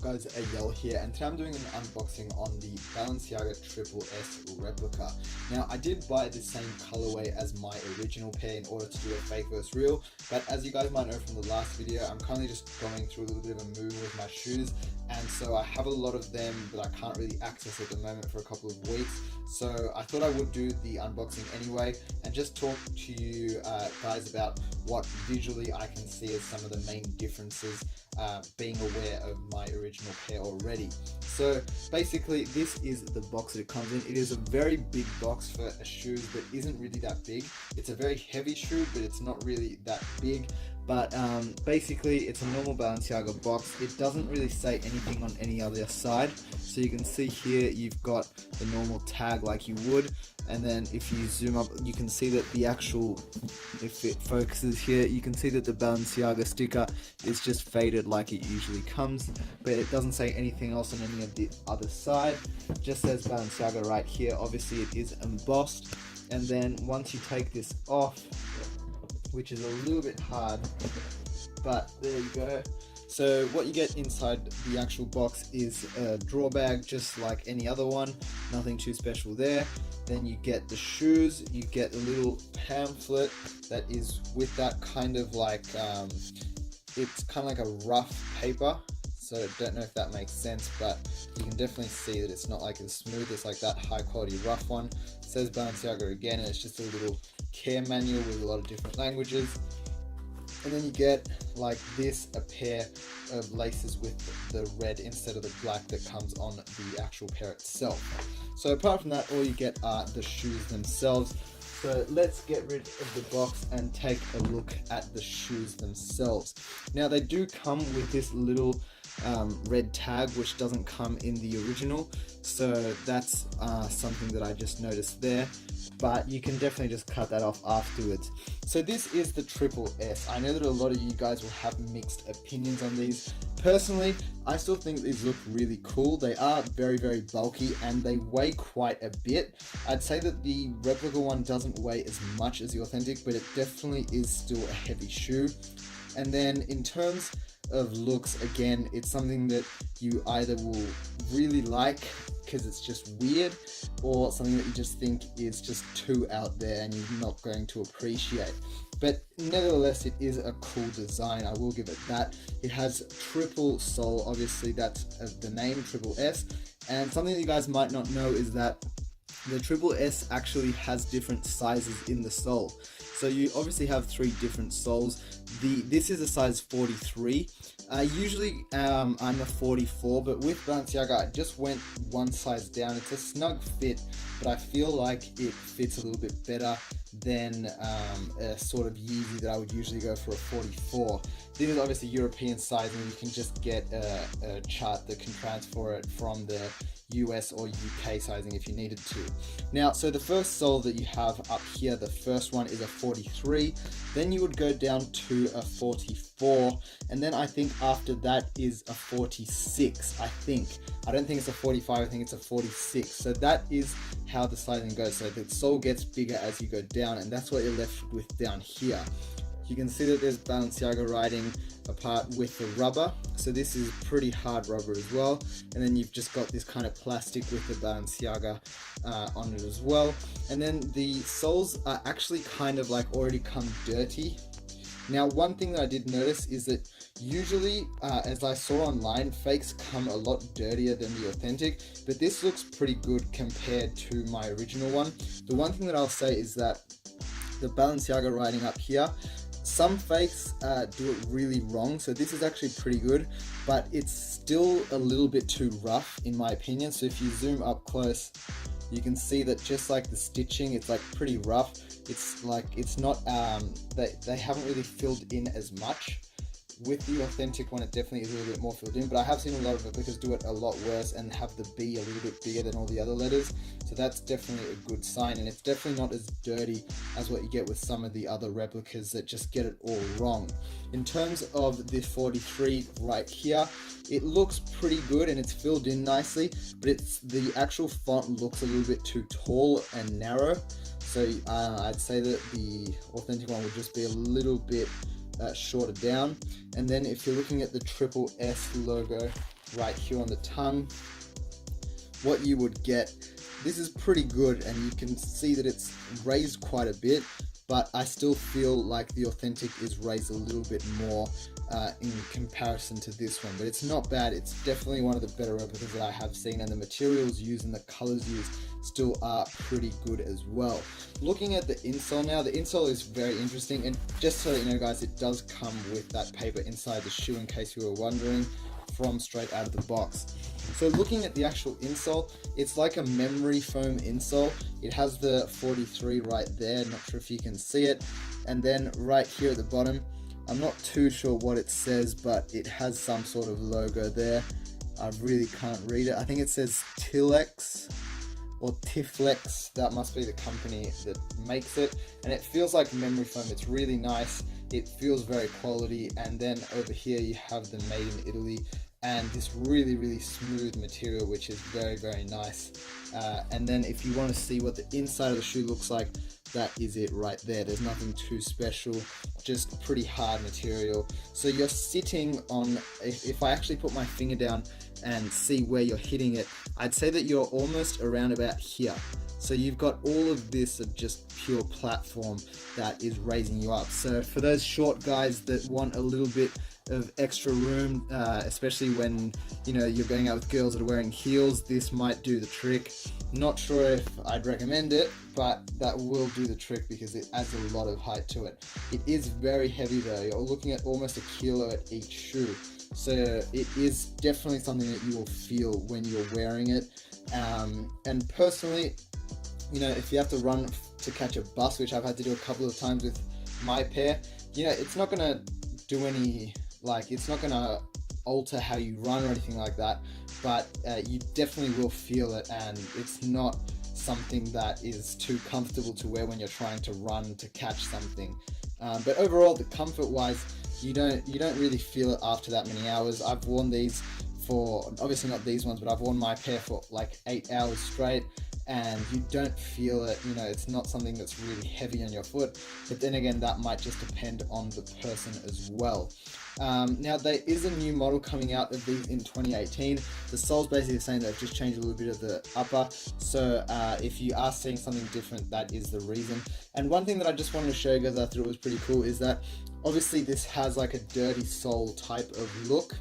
up guys, Ayel here, and today I'm doing an unboxing on the Balenciaga Triple S replica. Now I did buy the same colorway as my original pair in order to do a fake versus real, but as you guys might know from the last video, I'm currently just going through a little bit of a move with my shoes, and so I have a lot of them that I can't really access at the moment for a couple of weeks. So I thought I would do the unboxing anyway and just talk to you guys about what visually I can see as some of the main differences, being aware of my original pair already. So basically this is the box that it comes in. It is a very big box for a shoe that isn't really that big. It's a very heavy shoe, but it's not really that big. But basically it's a normal Balenciaga box. It doesn't really say anything on any other side. So you can see here you've got the normal tag like you would, and then if you zoom up you can see that the actual, if it focuses here, you can see that the Balenciaga sticker is just faded like it usually comes, but it doesn't say anything else on any of the other side. It just says Balenciaga right here. Obviously it is embossed, and then once you take this off, which is a little bit hard, but there you go. So what you get inside the actual box is a drawer bag, just like any other one, nothing too special there. Then you get the shoes, you get a little pamphlet that is with that kind of like, it's kind of like a rough paper. So I don't know if that makes sense, but you can definitely see that it's not like as smooth as like that high quality rough one. It says Balenciaga again, and it's just a little care manual with a lot of different languages. And then you get like this, a pair of laces with the red instead of the black that comes on the actual pair itself. So apart from that, all you get are the shoes themselves. So let's get rid of the box and take a look at the shoes themselves. Now they do come with this little red tag, which doesn't come in the original, so that's something that I just noticed there, but you can definitely just cut that off afterwards. So this is the Triple S. I know that a lot of you guys will have mixed opinions on these. Personally, I still think these look really cool. They are very, very bulky and they weigh quite a bit. I'd say that the replica one doesn't weigh as much as the authentic, but it definitely is still a heavy shoe. And then in terms of looks, again, it's something that you either will really like because it's just weird, or something that you just think is just too out there and you're not going to appreciate. But nevertheless, it is a cool design, I will give it that. It has triple sole, obviously that's the name, Triple S. And something that you guys might not know is that the Triple S actually has different sizes in the sole. So you obviously have 3 different soles. This is a size 43. Usually I'm a 44, but with Balenciaga I just went one size down. It's a snug fit, but I feel like it fits a little bit better than a sort of Yeezy that I would usually go for a 44. This is obviously European size, and you can just get a chart that can transfer it from the US or UK sizing if you needed to. Now, so the first sole that you have up here, the first one is a 43, then you would go down to a 44, and then I think after that is a 46, I don't think it's a 45, I think it's a 46. So that is how the sizing goes. So the sole gets bigger as you go down, and that's what you're left with down here. You can see that there's Balenciaga writing apart with the rubber, so this is pretty hard rubber as well, and then you've just got this kind of plastic with the Balenciaga on it as well. And then the soles are actually kind of like already come dirty. Now one thing that I did notice is that usually, as I saw online, fakes come a lot dirtier than the authentic, but this looks pretty good compared to my original one. The one thing that I'll say is that the Balenciaga writing up here, some fakes do it really wrong, so this is actually pretty good, but it's still a little bit too rough in my opinion. So if you zoom up close, you can see that just like the stitching, it's like pretty rough. It's like, it's not, they haven't really filled in as much. With the authentic one, it definitely is a little bit more filled in, but I have seen a lot of replicas do it a lot worse and have the B a little bit bigger than all the other letters. So that's definitely a good sign, and it's definitely not as dirty as what you get with some of the other replicas that just get it all wrong. In terms of the 43 right here, it looks pretty good and it's filled in nicely, but it's the actual font looks a little bit too tall and narrow. So I'd say that the authentic one would just be a little bit shorter down. And then if you're looking at the Triple S logo right here on the tongue, what you would get, this is pretty good, and you can see that it's raised quite a bit, but I still feel like the authentic is raised a little bit more in comparison to this one, but it's not bad. It's definitely one of the better replicas that I have seen, and the materials used and the colors used still are pretty good as well. Looking at the insole now, the insole is very interesting, and just so that you know guys, it does come with that paper inside the shoe in case you were wondering, from straight out of the box. So looking at the actual insole, it's like a memory foam insole. It has the 43 right there, not sure if you can see it, and then right here at the bottom, I'm not too sure what it says, but it has some sort of logo there. I really can't read it. I think it says Tilex or Tiflex. That must be the company that makes it, and it feels like memory foam. It's really nice. It feels very quality. And then over here you have the made in Italy, and this really smooth material, which is very nice. And then if you want to see what the inside of the shoe looks like, that is it right there. There's nothing too special, just pretty hard material. So you're sitting on, if I actually put my finger down and see where you're hitting it, I'd say that you're almost around about here. So you've got all of this of just pure platform that is raising you up. So for those short guys that want a little bit of extra room, especially when you're going out with girls that are wearing heels, this might do the trick. Not sure if I'd recommend it, but that will do the trick because it adds a lot of height to it. It is very heavy though. You're looking at almost a kilo at each shoe, so it is definitely something that you will feel when you're wearing it. And personally, if you have to run to catch a bus, which I've had to do a couple of times with my pair, it's not gonna do any, it's not gonna alter how you run or anything like that, but you definitely will feel it, and it's not something that is too comfortable to wear when you're trying to run to catch something. But overall, the comfort wise, you don't really feel it after that many hours. I've worn these for, obviously not these ones, but I've worn my pair for like 8 hours straight, and you don't feel it. It's not something that's really heavy on your foot, but then again, that might just depend on the person as well. Now there is a new model coming out of these in 2018. The sole's basically saying they've just changed a little bit of the upper, so if you are seeing something different, that is the reason. And one thing that I just wanted to show you guys I thought was pretty cool is that obviously this has like a dirty sole type of look.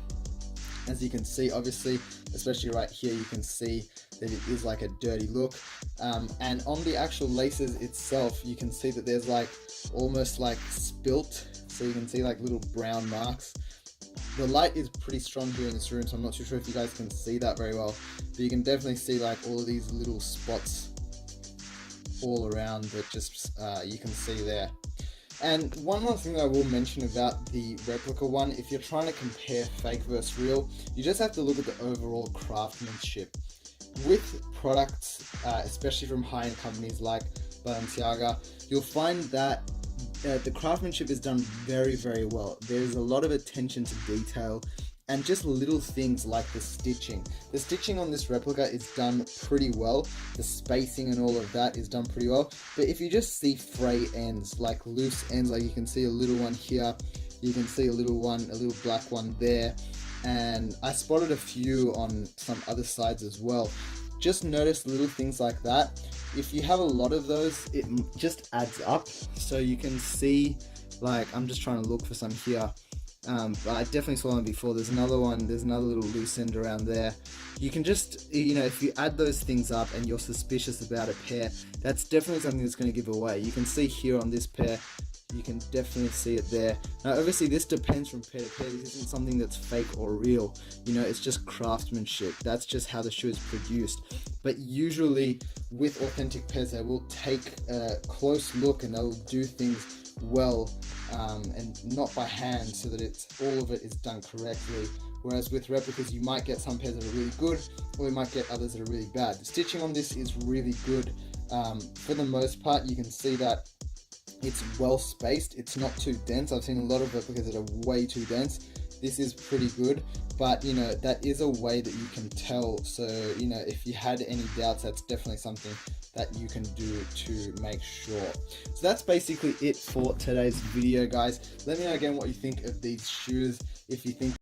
As you can see, obviously, especially right here, you can see that it is like a dirty look. And on the actual laces itself, you can see that there's like almost like spilt, so you can see like little brown marks. The light is pretty strong here in this room, so I'm not too sure if you guys can see that very well, but you can definitely see like all of these little spots all around that just you can see there. And one more thing that I will mention about the replica one, if you're trying to compare fake versus real, you just have to look at the overall craftsmanship. With products, especially from high-end companies like Balenciaga, you'll find that the craftsmanship is done very well. There's a lot of attention to detail, and just little things like the stitching. The stitching on this replica is done pretty well. The spacing and all of that is done pretty well. But if you just see fray ends, like loose ends, like you can see a little one here, you can see a little black one there, and I spotted a few on some other sides as well. Just notice little things like that. If you have a lot of those, it just adds up. So you can see, like, I'm just trying to look for some here. But I definitely saw one before. There's another one, there's another little loose end around there. You can just, if you add those things up and you're suspicious about a pair, that's definitely something that's going to give away. You can see here on this pair, you can definitely see it there. Now obviously this depends from pair to pair. This isn't something that's fake or real, it's just craftsmanship. That's just how the shoe is produced. But usually with authentic pairs, they will take a close look and they'll do things well, and not by hand, so that all of it is done correctly. Whereas with replicas, you might get some pairs that are really good, or you might get others that are really bad. The stitching on this is really good. For the most part, you can see that it's well spaced. It's not too dense. I've seen a lot of replicas that are way too dense. This is pretty good, but that is a way that you can tell. So if you had any doubts, that's definitely something that you can do to make sure. So that's basically it for today's video, guys. Let me know again what you think of these shoes. If you think